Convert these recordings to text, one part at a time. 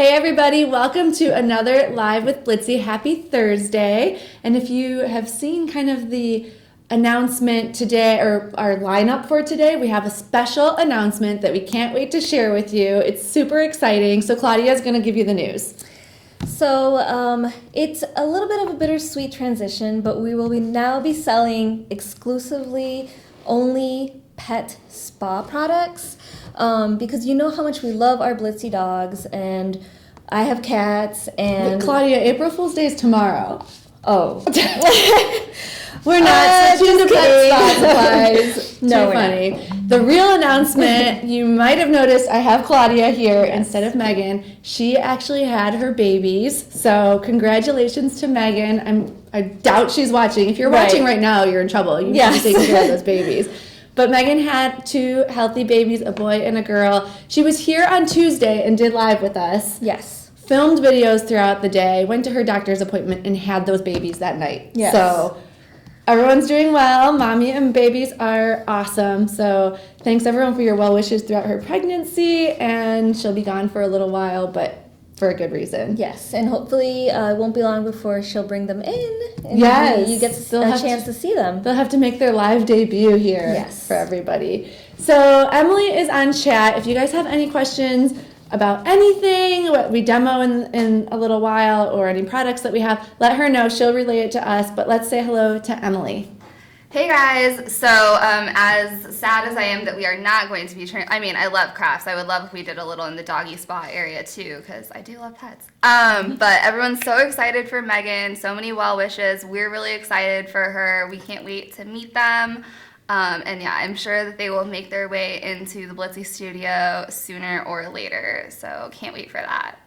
Hey everybody, welcome to another Live with Blitsy. Happy Thursday. And if you have seen kind of the announcement today, or our lineup for today, we have a special announcement that we can't wait to share with you. It's super exciting. So Claudia is going to give you the news. So it's a little bit of a bittersweet transition, but we will now be selling exclusively only pet spa products. Because you know how much we love our Blitsy dogs, and I have cats, and... But Claudia, April Fool's Day is tomorrow. Oh. We're not switching to pet spa supplies. No, Too funny. The real announcement, you might have noticed I have Claudia here instead of Megan. She actually had her babies, so congratulations to Megan. I doubt she's watching. If you're watching right now, you're in trouble. You need to take care of those babies. But Megan had two healthy babies, a boy and a girl. She was here on Tuesday and did live with us. Yes. Filmed videos throughout the day, went to her doctor's appointment, and had those babies that night. Yes. So everyone's doing well. Mommy and babies are awesome. So thanks everyone for your well wishes throughout her pregnancy, and she'll be gone for a little while, but for a good reason. Yes, and hopefully it won't be long before she'll bring them in. And you get a chance to see them. They'll have to make their live debut here for everybody. So Emily is on chat. If you guys have any questions about anything, what we demo in a little while, or any products that we have, let her know. She'll relay it to us. But let's say hello to Emily. Hey guys, so as sad as I am that we are not going to be I love crafts. I would love if we did a little in the doggy spa area too, because I do love pets. But everyone's so excited for Megan, so many well wishes. We're really excited for her. We can't wait to meet them. And yeah, I'm sure that they will make their way into the Blitsy studio sooner or later. So can't wait for that.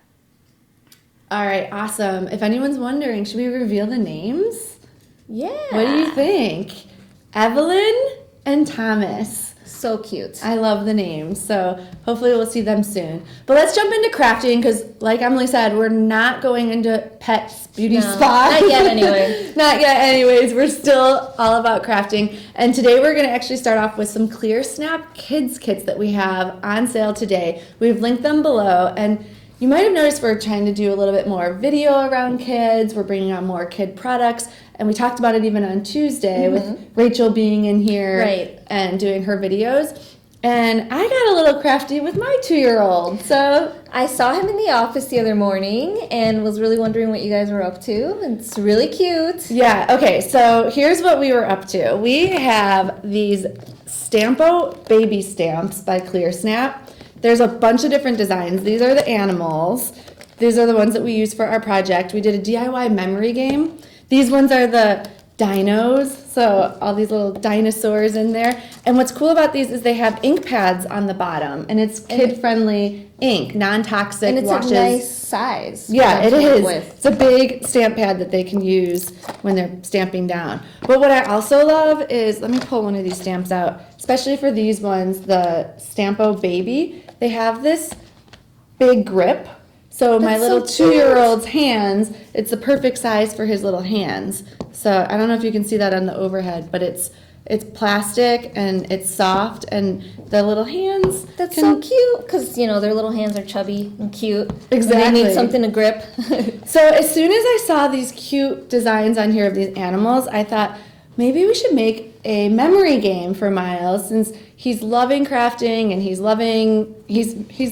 All right, awesome. If anyone's wondering, should we reveal the names? Yeah. What do you think? Evelyn and Thomas. So cute. I love the names, so hopefully we'll see them soon. But let's jump into crafting, because like Emily said, we're not going into pet beauty spa. Not yet anyway. Not yet anyways. We're still all about crafting. And today we're going to actually start off with some Clearsnap kids kits that we have on sale today. We've linked them below, and you might have noticed we're trying to do a little bit more video around kids. We're bringing on more kid products. And we talked about it even on Tuesday with Rachel being in here and doing her videos. And I got a little crafty with my 2-year-old. So I saw him in the office the other morning and was really wondering what you guys were up to. It's really cute. Yeah, okay, so here's what we were up to. We have these Stampo'Baby stamps by Clearsnap. There's a bunch of different designs. These are the animals. These are the ones that we use for our project. We did a DIY memory game. These ones are the Dinos, so all these little dinosaurs in there. And what's cool about these is they have ink pads on the bottom, and it's kid-friendly ink, non-toxic, and it's washes. a nice size. Yeah, it is. It's a big stamp pad that they can use when they're stamping down. But what I also love is, let me pull one of these stamps out, especially for these ones, the Stampo'Baby. They have this big grip. So my little 2-year-old's hands, it's the perfect size for his little hands. So I don't know if you can see that on the overhead, but it's plastic and it's soft, and the little hands. That's so cute, because their little hands are chubby and cute. Exactly. And they need something to grip. So as soon as I saw these cute designs on here of these animals, I thought maybe we should make a memory game for Miles, since he's loving crafting and he's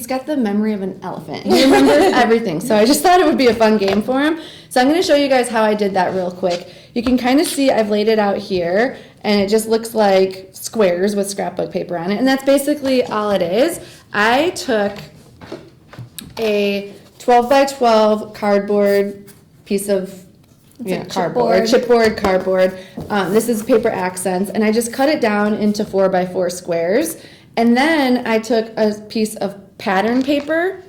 got the memory of an elephant. He remembers everything. So I just thought it would be a fun game for him. So I'm going to show you guys how I did that real quick. You can kind of see I've laid it out here, and it just looks like squares with scrapbook paper on it. And that's basically all it is. I took a 12 by 12 cardboard piece of chipboard cardboard. This is paper accents, and I just cut it down into 4 by 4 squares. And then I took a piece of pattern paper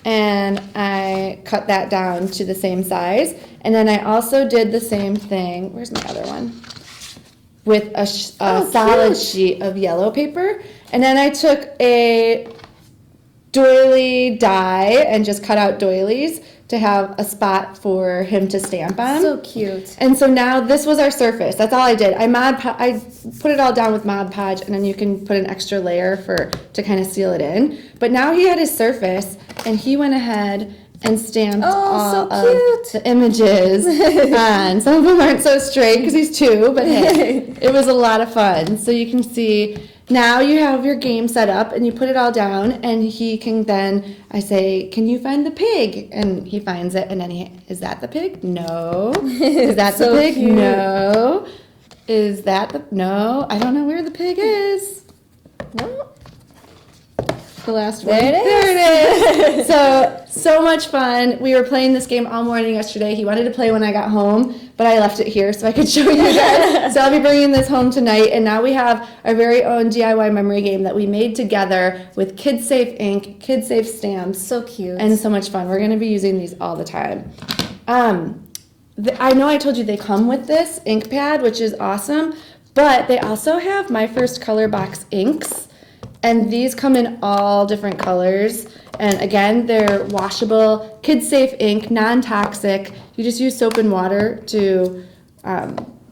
and I cut that down to the same size. And then I also did the same thing. Where's my other one? With a solid sheet of yellow paper. And then I took a doily die and just cut out doilies to have a spot for him to stamp on. So cute. And so now this was our surface. That's all I did. I put it all down with Mod Podge, and then you can put an extra layer to kind of seal it in. But now he had his surface, and he went ahead and stamped all so cute. of the images. And some of them aren't so straight because he's 2, but hey, it was a lot of fun. So you can see now you have your game set up and you put it all down and he can then, I say, can you find the pig? And he finds it and then is that the pig? No. Is that So the pig? cute. No. Is that the, no, I don't know where the pig is. No. The last one. There it is. There it is. So much fun. We were playing this game all morning yesterday. He wanted to play when I got home, but I left it here so I could show you guys. So I'll be bringing this home tonight. And now we have our very own DIY memory game that we made together with Kid Safe ink, Kid Safe stamps. So cute. And so much fun. We're going to be using these all the time. I know I told you they come with this ink pad, which is awesome, but they also have My First Colorbox inks. And these come in all different colors. And again, they're washable, kid-safe ink, non-toxic. You just use soap and water to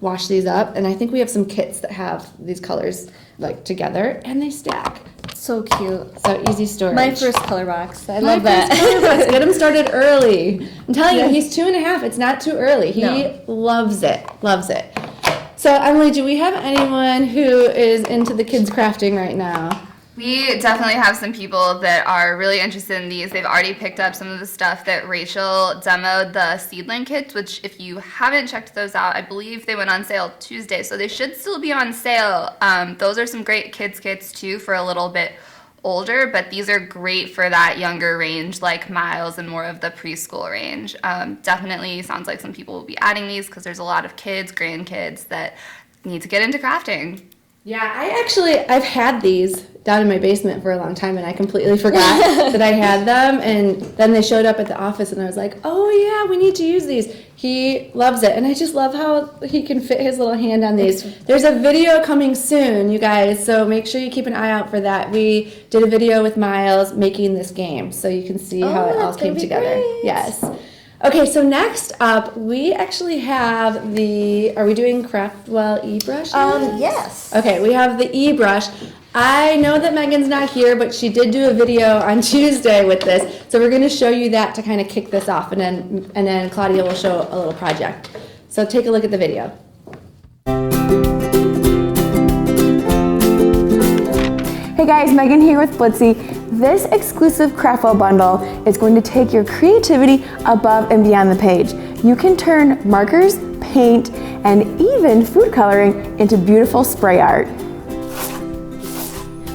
wash these up. And I think we have some kits that have these colors like together, and they stack. So cute. So easy storage. My first color box. I My love that. first color box. Get him started early. I'm telling you, he's 2.5. It's not too early. He No. loves it. Loves it. So Emily, do we have anyone who is into the kids crafting right now? We definitely have some people that are really interested in these. They've already picked up some of the stuff that Rachel demoed, the seedling kits, which if you haven't checked those out, I believe they went on sale Tuesday, so they should still be on sale. Those are some great kids kits too for a little bit older, but these are great for that younger range like Miles and more of the preschool range. Definitely sounds like some people will be adding these because there's a lot of kids, grandkids that need to get into crafting. Yeah, I've had these down in my basement for a long time, and I completely forgot that I had them, and then they showed up at the office, and I was like, oh yeah, we need to use these. He loves it, and I just love how he can fit his little hand on these. There's a video coming soon, you guys, so make sure you keep an eye out for that. We did a video with Miles making this game, so you can see how it all came together. Great. Yes. Okay, so next up, we actually have are we doing Craftwell eBrush? Yes. Okay, we have the eBrush. I know that Megan's not here, but she did do a video on Tuesday with this, so we're going to show you that to kind of kick this off, and then Claudia will show a little project. So take a look at the video. Hey guys, Megan here with Blitsy. This exclusive Craftwell bundle is going to take your creativity above and beyond the page. You can turn markers, paint, and even food coloring into beautiful spray art.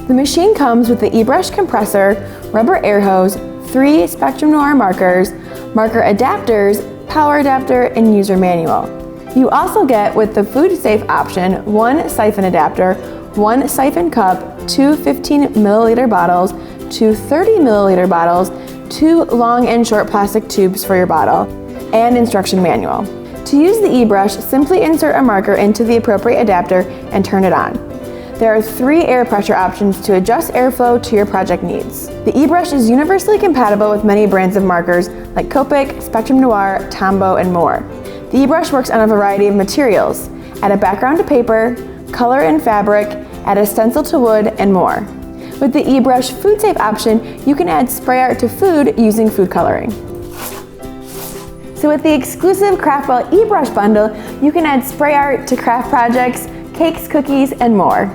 The machine comes with the eBrush compressor, rubber air hose, 3 Spectrum Noir markers, marker adapters, power adapter, and user manual. You also get, with the food safe option, 1 siphon adapter, 1 siphon cup, 2 15 milliliter bottles, 2 30 milliliter bottles, 2 long and short plastic tubes for your bottle, and instruction manual. To use the eBrush, simply insert a marker into the appropriate adapter and turn it on. There are 3 air pressure options to adjust airflow to your project needs. The eBrush is universally compatible with many brands of markers like Copic, Spectrum Noir, Tombow, and more. The eBrush works on a variety of materials. Add a background to paper, color and fabric, add a stencil to wood, and more. With the eBrush Food Safe option, you can add spray art to food using food coloring. So with the exclusive Craftwell eBrush bundle, you can add spray art to craft projects, cakes, cookies, and more.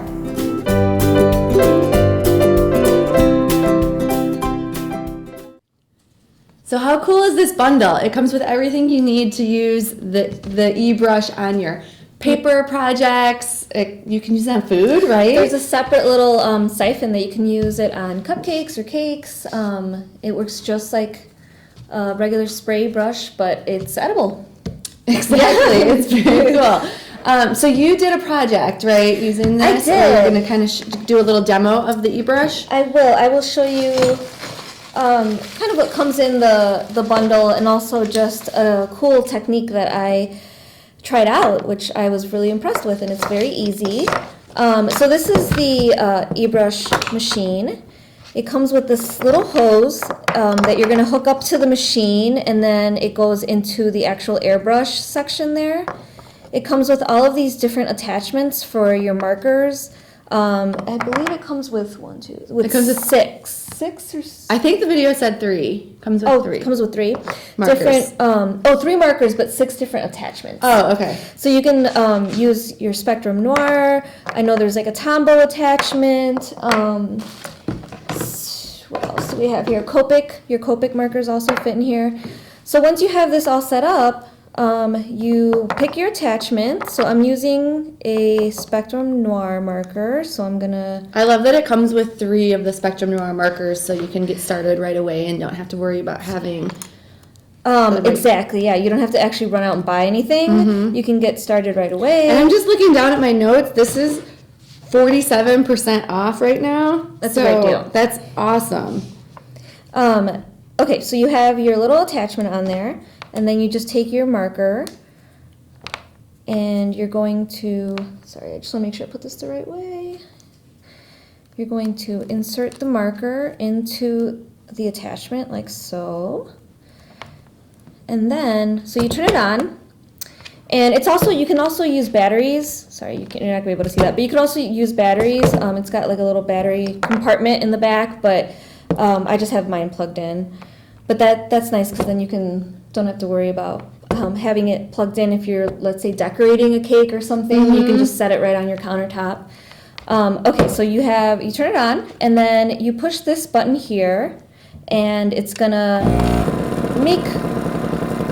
So how cool is this bundle? It comes with everything you need to use the eBrush on your paper projects. You can use it on food, right? There's a separate little siphon that you can use it on cupcakes or cakes. It works just like a regular spray brush, but it's edible. Exactly. It's very cool. So you did a project, right, using this? I did. Or you're going to kind of do a little demo of the eBrush? I will. I will show you kind of what comes in the bundle, and also just a cool technique that I tried out, which I was really impressed with, and it's very easy. So this is the eBrush machine. It comes with this little hose that you're going to hook up to the machine, and then it goes into the actual airbrush section there. It comes with all of these different attachments for your markers, I believe it comes with It comes with six or I think the video said 3. Comes with 3. it comes with 3 Markers. different 3 markers, but 6 different attachments. Oh, okay. So you can use your Spectrum Noir. I know there's like a Tombow attachment. What else do we have here? Copic. Your Copic markers also fit in here. So once you have this all set up, you pick your attachment. So I'm using a Spectrum Noir marker. So I'm gonna. I love that it comes with 3 of the Spectrum Noir markers, so you can get started right away and don't have to worry about having. Exactly. Yeah, you don't have to actually run out and buy anything. You can get started right away. And I'm just looking down at my notes. This is 47% off right now. That's a great deal. That's awesome. Okay, so you have your little attachment on there, and then you just take your marker, and you're going to, sorry, I just want to make sure I put this the right way. You're going to insert the marker into the attachment like so. And then, so you turn it on. And it's also, you can also use batteries. Sorry, you're not going to be able to see that. But you can also use batteries. It's got like a little battery compartment in the back, but I just have mine plugged in. But that's nice because then you don't have to worry about having it plugged in if you're, let's say, decorating a cake or something. You can just set it right on your countertop. Okay, so you turn it on, and then you push this button here, and it's going to make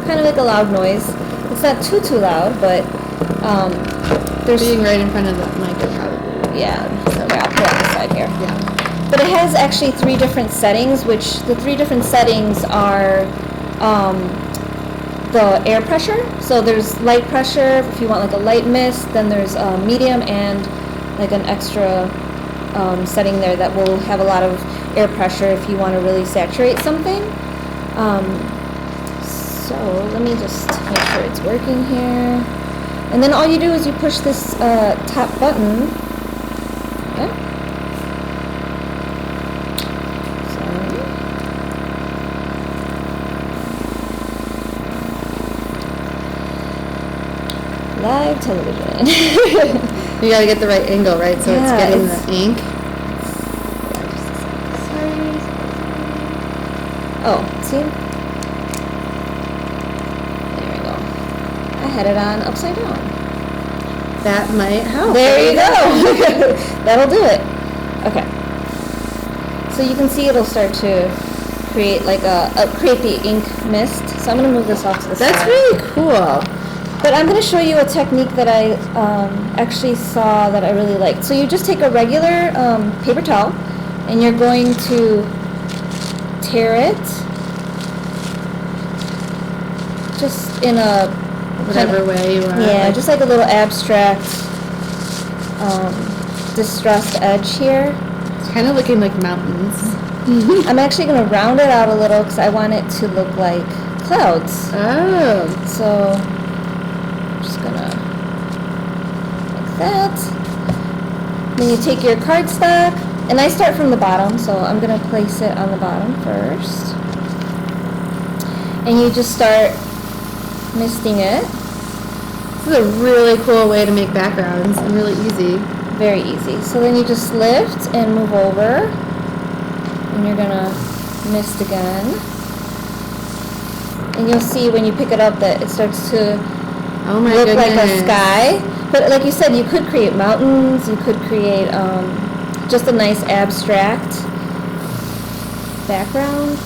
kind of like a loud noise. It's not too loud, but there's Being right in front of the mic would probably. yeah. So here, I'll put it on the side here. Yeah. But it has actually 3 different settings, which the 3 different settings are the air pressure. So there's light pressure if you want like a light mist. Then there's medium and like an extra setting there that will have a lot of air pressure if you want to really saturate something. So let me just make sure it's working here. And then all you do is you push this top button. Okay. Sorry. Live television. You gotta get the right angle, right? So it's getting the ink. Sorry. Oh, see? Had it on upside down. That might help. There you go. That'll do it. Okay. So you can see it'll start to create like create the ink mist. So I'm gonna move this off to the side. That's really cool. But I'm gonna show you a technique that I actually saw that I really liked. So you just take a regular paper towel, and you're going to tear it just in a Whatever way you want. yeah, just like a little abstract, distressed edge here. It's kind of looking like mountains. I'm actually going to round it out a little because I want it to look like clouds. Oh. So, I'm just going to, like that. Then you take your cardstock, and I start from the bottom, so I'm going to place it on the bottom first. And you just start misting it. This is a really cool way to make backgrounds and really easy. Very easy. So then you just lift and move over, and you're gonna mist again. And you'll see when you pick it up that it starts to look like a sky. But like you said, you could create mountains, you could create just a nice abstract background.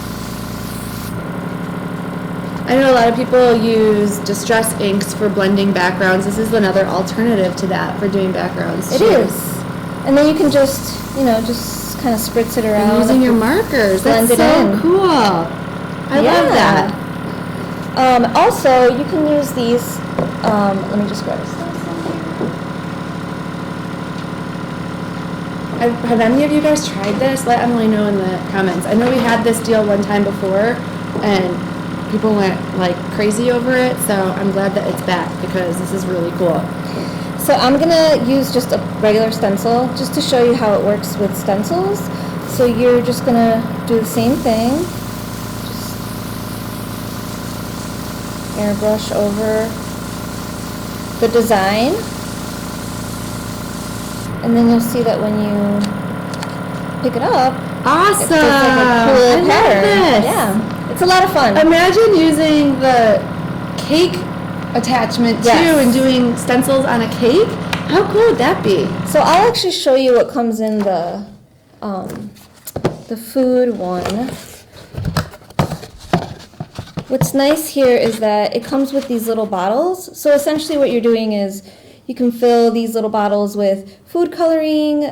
I know a lot of people use distress inks for blending backgrounds. This is another alternative to that for doing backgrounds. It is. And then you can just, just kind of spritz it around. And using your markers. Blend That's it so in. cool. I love that. Also, you can use these. Let me just grab a stencil. Have any of you guys tried this? Let Emily know in the comments. I know we had this deal one time before, and people went like crazy over it, so I'm glad that it's back because this is really cool. So I'm gonna use just a regular stencil just to show you how it works with stencils. So you're just gonna do the same thing. Just airbrush over the design. And then you'll see that when you pick it up, Awesome! it's just like a cool I love pattern. this. Yeah, it's a lot of fun. Imagine using the cake attachment too Yes. and doing stencils on a cake. How cool would that be? So I'll actually show you what comes in the food one. What's nice here is that it comes with these little bottles. So essentially what you're doing is you can fill these little bottles with food coloring.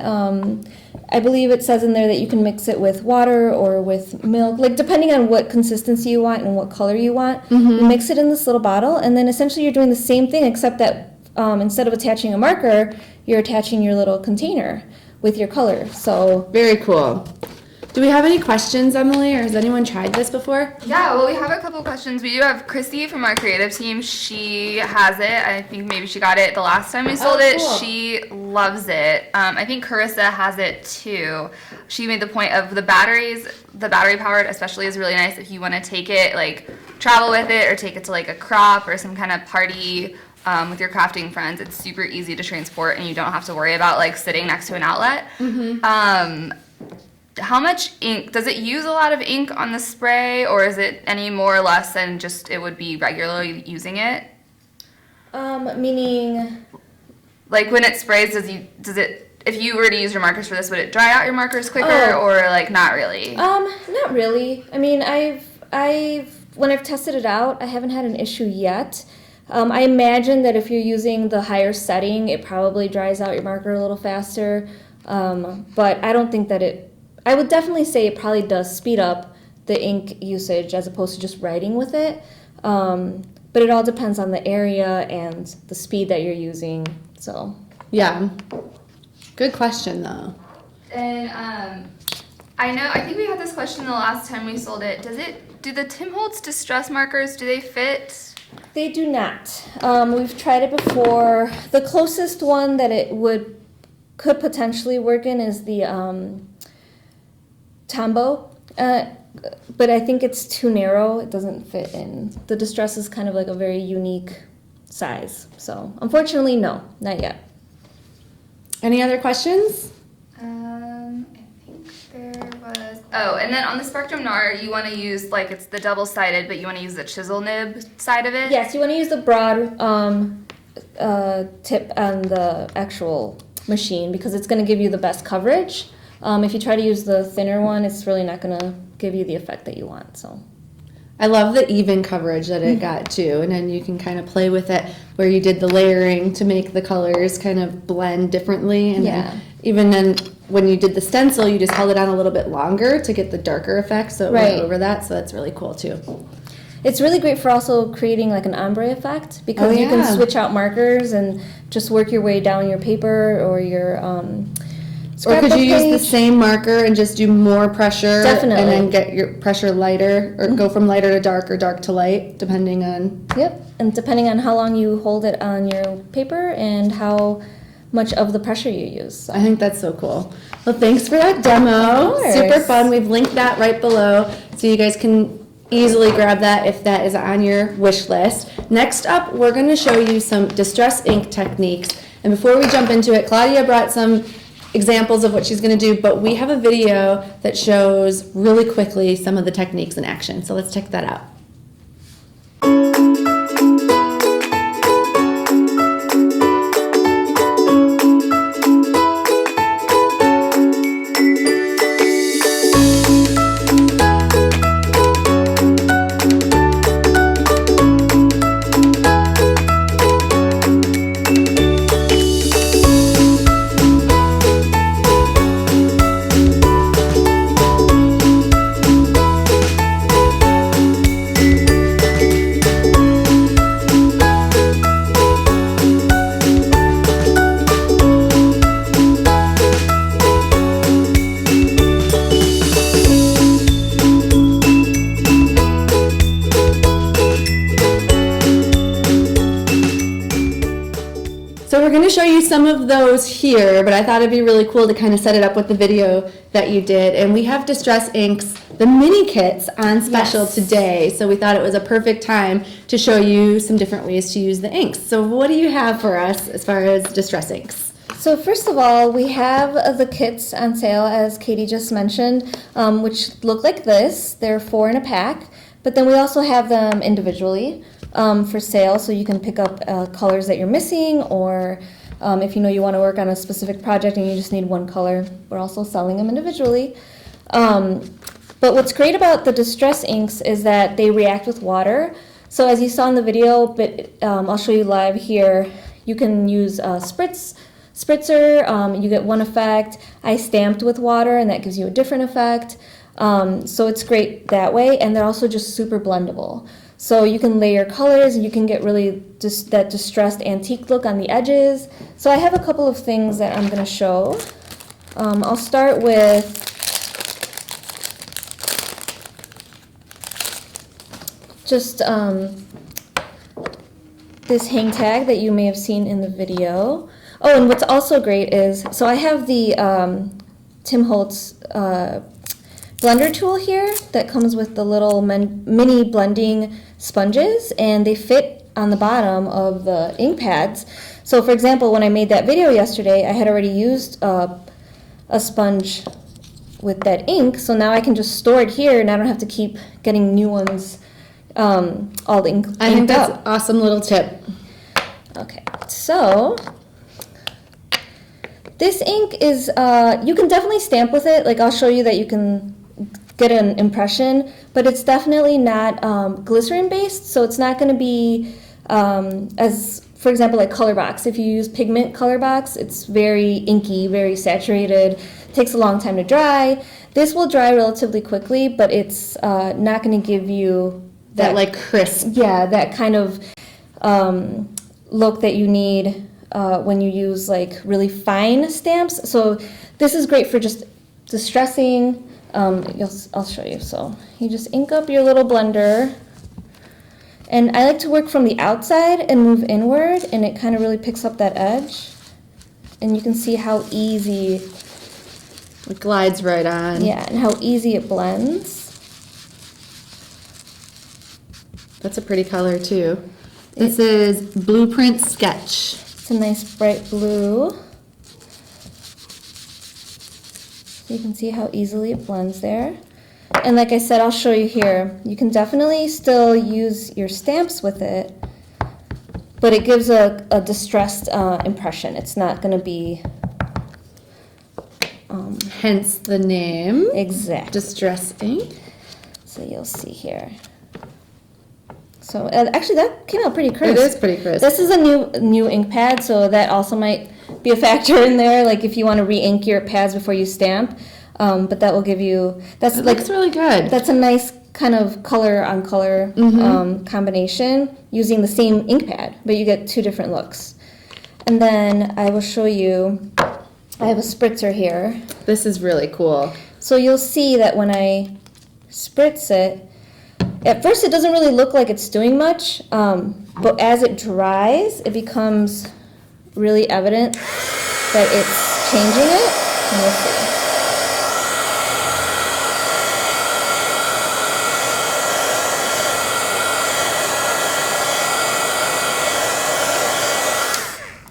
I believe it says in there that you can mix it with water or with milk, like depending on what consistency you want and what color you want. You mix it in this little bottle, and then essentially you're doing the same thing, except that instead of attaching a marker, you're attaching your little container with your color. So Very cool. Do we have any questions, Emily, or has anyone tried this before? Yeah, well, we have a couple questions. We do have Christy from our creative team. She has it. I think maybe she got it the last time we sold it. Cool. She loves it. I think Carissa has it too. She made the point of the batteries. The battery powered especially is really nice if you want to take it, like travel with it or take it to like a crop or some kind of party with your crafting friends. It's super easy to transport and you don't have to worry about like sitting next to an outlet. How much ink, does it use a lot of ink on the spray, or is it any more or less than just it would be regularly using it? meaning, Like when it sprays, does it, if you were to use your markers for this, would it dry out your markers quicker, or like not really? not really. I mean, when I've tested it out, I haven't had an issue yet. I imagine that if you're using the higher setting, it probably dries out your marker a little faster. But I don't think that I would definitely say it probably does speed up the ink usage as opposed to just writing with it. But it all depends on the area and the speed that you're using. So Yeah. Good question, though. And I think we had this question the last time we sold it. Do the Tim Holtz distress markers, do they fit? they do not. We've tried it before. The closest one that it could potentially work in is the Tombow, but I think it's too narrow. It doesn't fit in. The distress is kind of like a very unique size. So unfortunately, no, not yet. Any other questions? I think there was. Oh, and then on the Spectrum Noir, you want to use like it's the double-sided, but you want to use the chisel nib side of it. Yes, you want to use the broad tip on the actual machine because it's going to give you the best coverage. If you try to use the thinner one, it's really not going to give you the effect that you want. So, I love the even coverage that it got too, and then you can kind of play with it where you did the layering to make the colors kind of blend differently. And then even then when you did the stencil, you just held it on a little bit longer to get the darker effect, so it went over that. So that's really cool too. It's really great for also creating like an ombre effect because you can switch out markers and just work your way down your paper or your Or could you use the page. same marker and just do more pressure? Definitely. And then get your pressure lighter, or go from lighter to dark or dark to light, depending on... Yep, and depending on how long you hold it on your paper and how much of the pressure you use. So. I think that's so cool. Well, thanks for that demo. Of course. Super fun. We've linked that right below so you guys can easily grab that if that is on your wish list. Next up, we're going to show you some distress ink techniques. And before we jump into it, Claudia brought some examples of what she's going to do, but we have a video that shows really quickly some of the techniques in action. So let's check that out. So we're going to show you some of those here, but I thought it'd be really cool to kind of set it up with the video that you did. And we have Distress Inks, the mini kits, on special today. So we thought it was a perfect time to show you some different ways to use the inks. So what do you have for us as far as Distress Inks? So first of all, we have the kits on sale, as Katie just mentioned, which look like this. They're 4 in a pack, but then we also have them individually for sale, so you can pick up colors that you're missing, or if you know you want to work on a specific project and you just need one color, we're also selling them individually. But what's great about the distress inks is that they react with water. So as you saw in the video, but I'll show you live here, you can use spritzer, you get one effect. I stamped with water and that gives you a different effect. So it's great that way, and they're also just super blendable. So you can layer colors and you can get really just that distressed antique look on the edges. So I have a couple of things that I'm going to show. I'll start with just this hang tag that you may have seen in the video. Oh, and what's also great is, so I have the Tim Holtz blender tool here that comes with the little mini blending sponges, and they fit on the bottom of the ink pads. So for example, when I made that video yesterday, I had already used a sponge with that ink, so now I can just store it here and I don't have to keep getting new ones all inked I think that's up. an awesome little tip. Okay, so this ink is, you can definitely stamp with it. Like I'll show you that you can get an impression, but it's definitely not glycerin based, so it's not going to be as, for example, like Colorbox. If you use pigment Colorbox, it's very inky, very saturated, takes a long time to dry. This will dry relatively quickly, but it's not going to give you That like crisp. yeah, that kind of look that you need when you use like really fine stamps. So this is great for just distressing. I'll show you. So you just ink up your little blender, and I like to work from the outside and move inward, and it kind of really picks up that edge, and you can see how easy It glides right on. yeah, and how easy it blends. That's a pretty color too. This is Blueprint Sketch. It's a nice bright blue. So you can see how easily it blends there. And like I said, I'll show you here. You can definitely still use your stamps with it, but it gives a distressed impression. It's not going to be... Hence the name. exact. Distress ink. So you'll see here. So actually that came out pretty crisp. It is pretty crisp. This is a new ink pad, so that also might be a factor in there, like if you want to re-ink your pads before you stamp. But that will give you, It looks really good. that's a nice kind of color on color combination using the same ink pad, but you get two different looks. And then I will show you, I have a spritzer here. This is really cool. So you'll see that when I spritz it, at first it doesn't really look like it's doing much, but as it dries, it becomes really evident that it's changing it. And we'll see.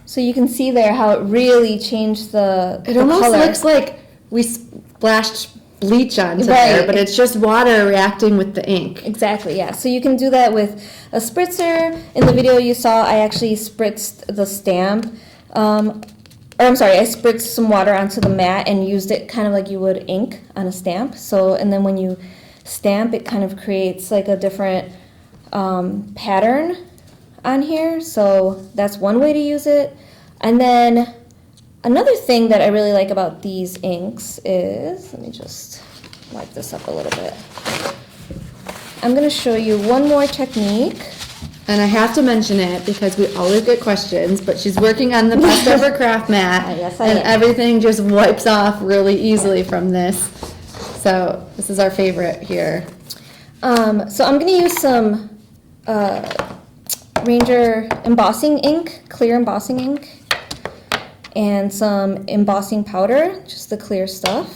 So you can see there how it really changed the It almost color. looks like we splashed bleach onto Right. there, but it's just water reacting with the ink. Exactly, yeah. So you can do that with a spritzer. In the video you saw, I actually spritzed the stamp. I spritzed some water onto the mat and used it kind of like you would ink on a stamp. So, and then when you stamp, it kind of creates like a different pattern on here. So that's one way to use it. And then another thing that I really like about these inks is, let me just wipe this up a little bit. I'm going to show you one more technique. And I have to mention it because we always get questions, but she's working on the best ever craft mat. Yes, I and am. everything just wipes off really easily from this. So this is our favorite here. So I'm going to use some Ranger embossing ink, clear embossing ink, and some embossing powder, just the clear stuff.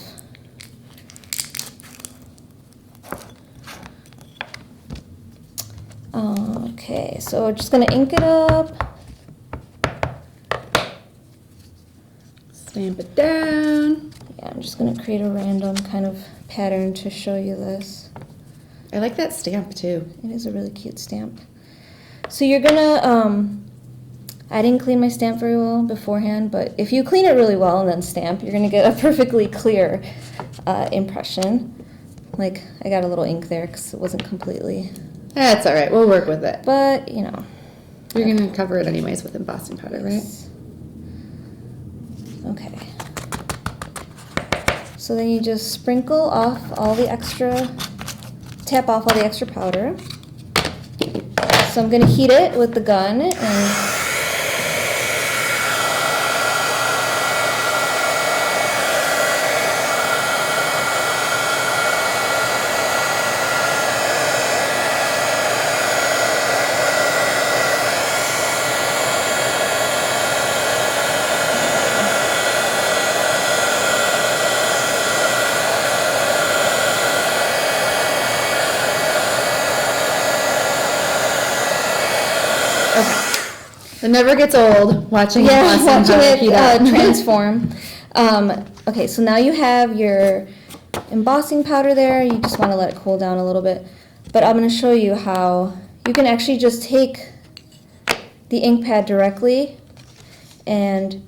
Okay, so we're just going to ink it up. Stamp it down. Yeah, I'm just gonna create a random kind of pattern to show you this. I like that stamp too. It is a really cute stamp. So you're gonna, I didn't clean my stamp very well beforehand, but if you clean it really well and then stamp, you're gonna get a perfectly clear impression. Like, I got a little ink there because it wasn't completely, That's all right. We'll work with it. but you know. You're going to cover it anyways with embossing powder, right? Okay. So then you just sprinkle off all the extra, tap off all the extra powder. So I'm gonna heat it with the gun and It never gets old watching embossing watching powder heat up. it transform. Okay, so now you have your embossing powder there. You just want to let it cool down a little bit. But I'm going to show you how you can actually just take the ink pad directly and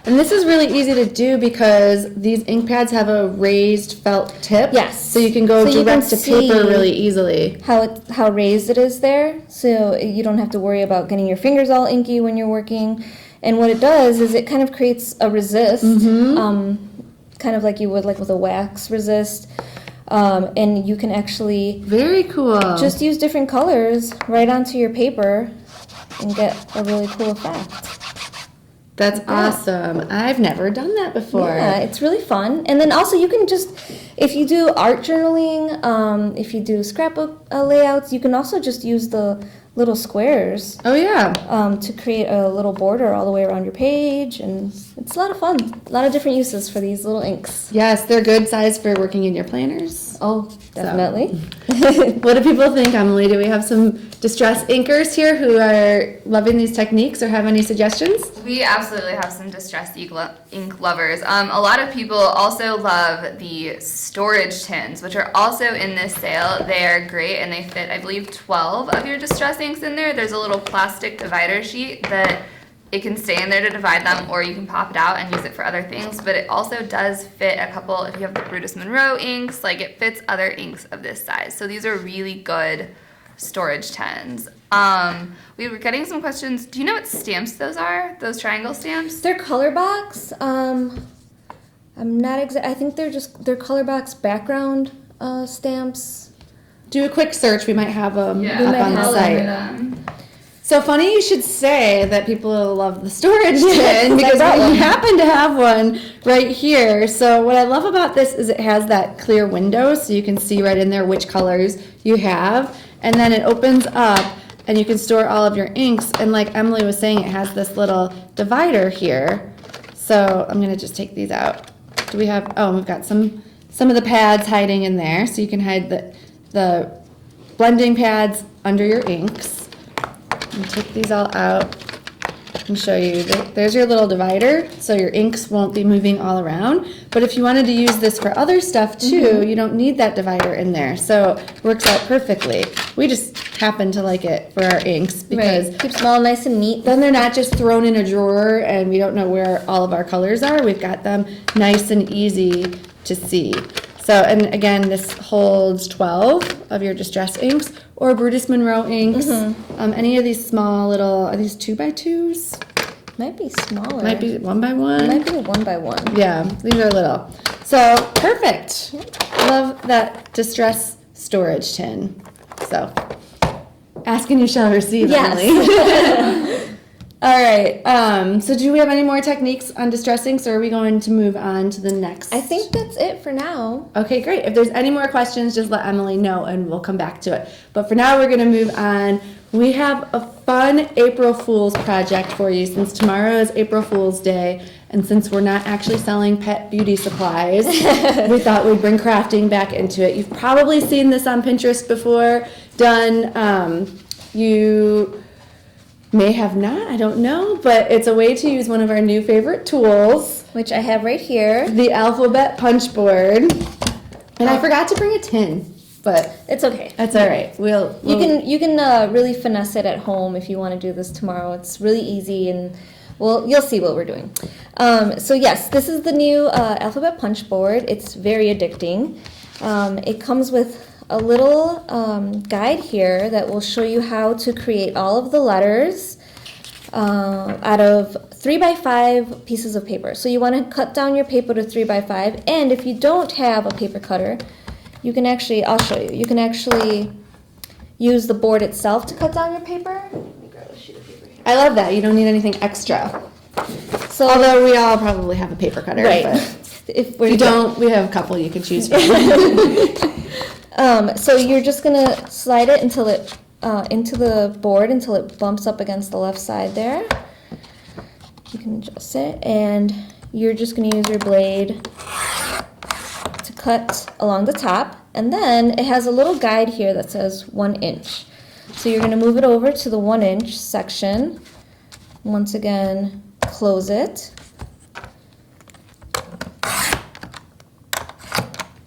this is really easy to do because these ink pads have a raised felt tip. Yes. So you can go So you direct can to paper see really easily. how raised it is there, so you don't have to worry about getting your fingers all inky when you're working. And what it does is it kind of creates a resist, kind of like you would like with a wax resist. And you can actually Very cool. just use different colors right onto your paper and get a really cool effect. That's awesome. I've never done that before. Yeah, it's really fun. And then also you can just, if you do art journaling, if you do scrapbook layouts, you can also just use the little squares Oh yeah. to create a little border all the way around your page. And it's a lot of fun. A lot of different uses for these little inks. Yes, they're good size for working in your planners. Oh, definitely. What do people think, Emily? Do we have some distress inkers here who are loving these techniques or have any suggestions? We absolutely have some distressed ink lovers. A lot of people also love the storage tins, which are also in this sale. They are great and they fit, I believe, 12 of your distress inks in there. There's a little plastic divider sheet that it can stay in there to divide them, or you can pop it out and use it for other things, but it also does fit a couple, if you have the Brutus Monroe inks, like it fits other inks of this size. So these are really good storage tins. We were getting some questions. Do you know what stamps those are? Those triangle stamps? They're Colorbox. I'm not exact. I think they're Colorbox background stamps. Do a quick search. We might have them Yeah. up might on the have site. So funny you should say that people love the storage tin because brought we one. happen to have one right here. So what I love about this is it has that clear window so you can see right in there which colors you have. And then it opens up and you can store all of your inks. And like Emily was saying, it has this little divider here. So I'm gonna just take these out. Do we have, oh, we've got some of the pads hiding in there. So you can hide the blending pads under your inks. And take these all out and show you. There's your little divider, so your inks won't be moving all around. But if you wanted to use this for other stuff too, you don't need that divider in there. So it works out perfectly. We just happen to like it for our inks because Keeps them all nice and neat. then they're not just thrown in a drawer and we don't know where all of our colors are. We've got them nice and easy to see. So, and again, this holds 12 of your distress inks or Brutus Monroe inks. Any of these small little, are these 2x2s? Might be smaller. Might be 1x1. Might be a 1x1. Yeah, these are little. So, perfect. Love that distress storage tin. So, ask and you shall receive, Emily. Yes. All right. So do we have any more techniques on distress inks, or are we going to move on to the next? I think that's it for now. Okay, great. If there's any more questions, just let Emily know and we'll come back to it. But for now, we're going to move on. We have a fun April Fool's project for you since tomorrow is April Fool's Day. And since we're not actually selling pet beauty supplies, we thought we'd bring crafting back into it. You've probably seen this on Pinterest before, done. You may have not, I don't know, but it's a way to use one of our new favorite tools, which I have right here. the alphabet punch board. And I forgot to bring a tin, but It's okay. that's all right. You can really finesse it at home if you want to do this tomorrow. It's really easy, and you'll see what we're doing. So yes, this is the new alphabet punch board. It's very addicting. It comes with a little guide here that will show you how to create all of the letters out of 3x5 pieces of paper. So you want to cut down your paper to 3x5, and if you don't have a paper cutter, you can actually, I'll show you, you can actually use the board itself to cut down your paper. Let me grab a sheet of paper here. I love that. You don't need anything extra. So, Although we all probably have a paper cutter. right. But If you don't, we have a couple you can choose from. So you're just gonna slide it until it into the board until it bumps up against the left side there. You can adjust it, and you're just gonna use your blade to cut along the top, and then it has a little guide here that says 1 inch. So you're gonna move it over to the 1 inch section. Once again, close it.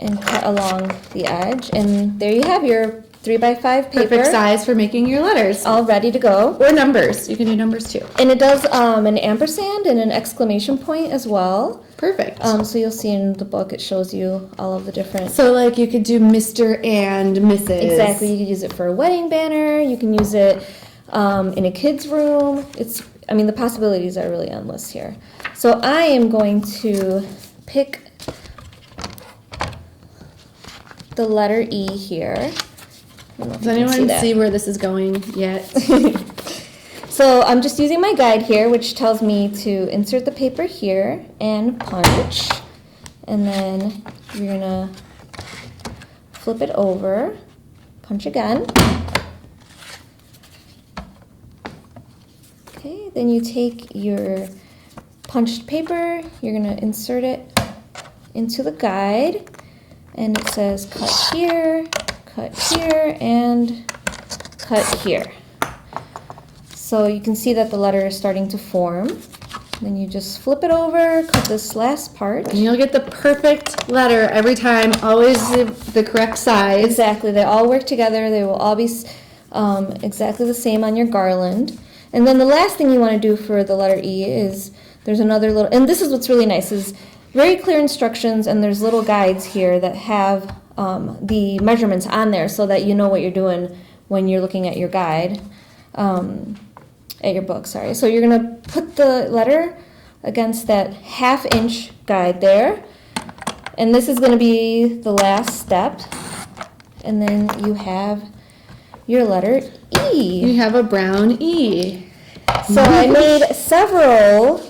And cut along the edge, and there you have your 3x5 paper. Perfect size for making your letters. All ready to go. Or numbers. You can do numbers too. And it does an ampersand and an exclamation point as well. Perfect. So you'll see in the book it shows you all of the different. So like you could do Mr. and Mrs. Exactly. You could use it for a wedding banner. You can use it in a kid's room. The possibilities are really endless here. So I am going to pick the letter E here. Does anyone see where this is going yet? So I'm just using my guide here, which tells me to insert the paper here and punch. And then you're gonna flip it over, punch again. Okay, then you take your punched paper, you're gonna insert it into the guide. And it says cut here, and cut here. So you can see that the letter is starting to form. Then you just flip it over, cut this last part. And you'll get the perfect letter every time, always the correct size. Exactly, they all work together. They will all be exactly the same on your garland. And then the last thing you want to do for the letter E is there's another little, and this is what's really nice, is very clear instructions, and there's little guides here that have the measurements on there so that you know what you're doing when you're looking at your guide, at your book, sorry. So you're going to put the letter against that 1/2 inch guide there, and this is going to be the last step, and then you have your letter E. You have a brown E. So I made several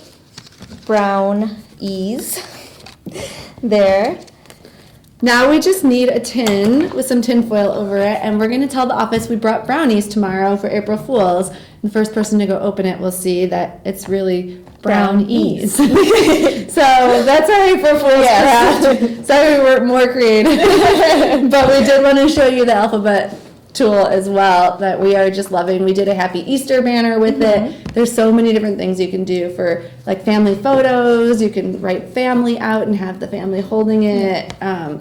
brown E's there. Now we just need a tin with some tin foil over it, and we're going to tell the office we brought brownies tomorrow for April Fools. And the first person to go open it will see that it's really brown E's. So that's our April Fool's craft. Sorry we weren't more creative. But we did want to show you the alphabet tool as well that we are just loving. We did a Happy Easter banner with it. There's so many different things you can do for like family photos. You can write family out and have the family holding it.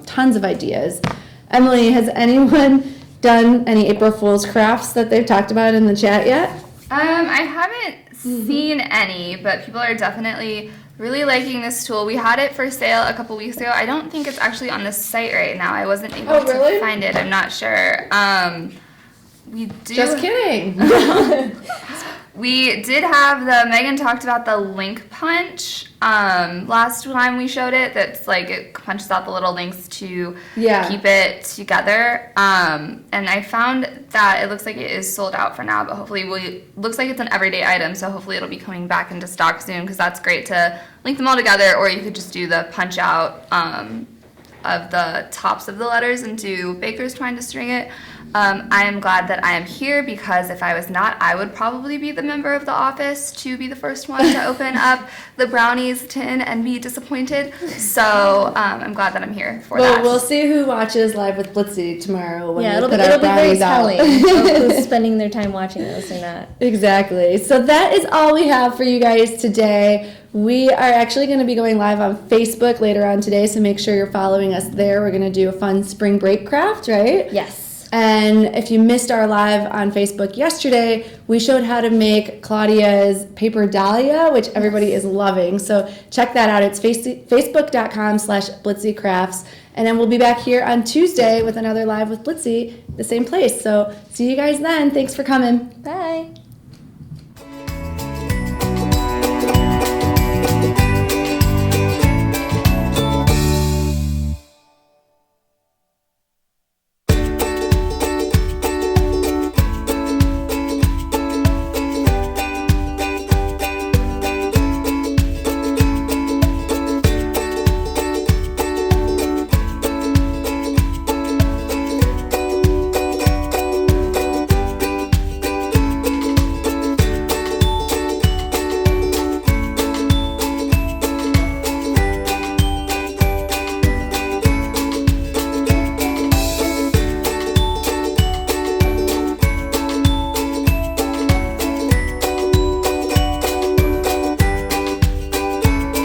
Tons of ideas. Emily, has anyone done any April Fool's crafts that they've talked about in the chat yet? I haven't seen any, but people are definitely really liking this tool. We had it for sale a couple weeks ago. I don't think it's actually on the site right now. I wasn't able to find it. I'm not sure. We do. Just kidding. We did have Megan talked about the link punch last time we showed it. That's like it punches out the little links to keep it together. And I found that it looks like it is sold out for now, but hopefully looks like it's an everyday item, so hopefully it'll be coming back into stock soon, because that's great to link them all together, or you could just do the punch out of the tops of the letters and do baker's twine to string it. I am glad that I am here because if I was not, I would probably be the member of the office to be the first one to open up the brownies tin and be disappointed. So I'm glad that I'm here for that. We'll see who watches Live with Blitsy tomorrow when we it'll put be our very brownies out. telling of who's spending their time watching this or not. Exactly. So that is all we have for you guys today. We are actually going to be going live on Facebook later on today, so make sure you're following us there. We're going to do a fun spring break craft, right? Yes. And if you missed our live on Facebook yesterday, we showed how to make Claudia's paper dahlia, which everybody is loving. So check that out. It's facebook.com/blitzycrafts. And then we'll be back here on Tuesday with another Live with Blitsy, the same place. So see you guys then. Thanks for coming. Bye.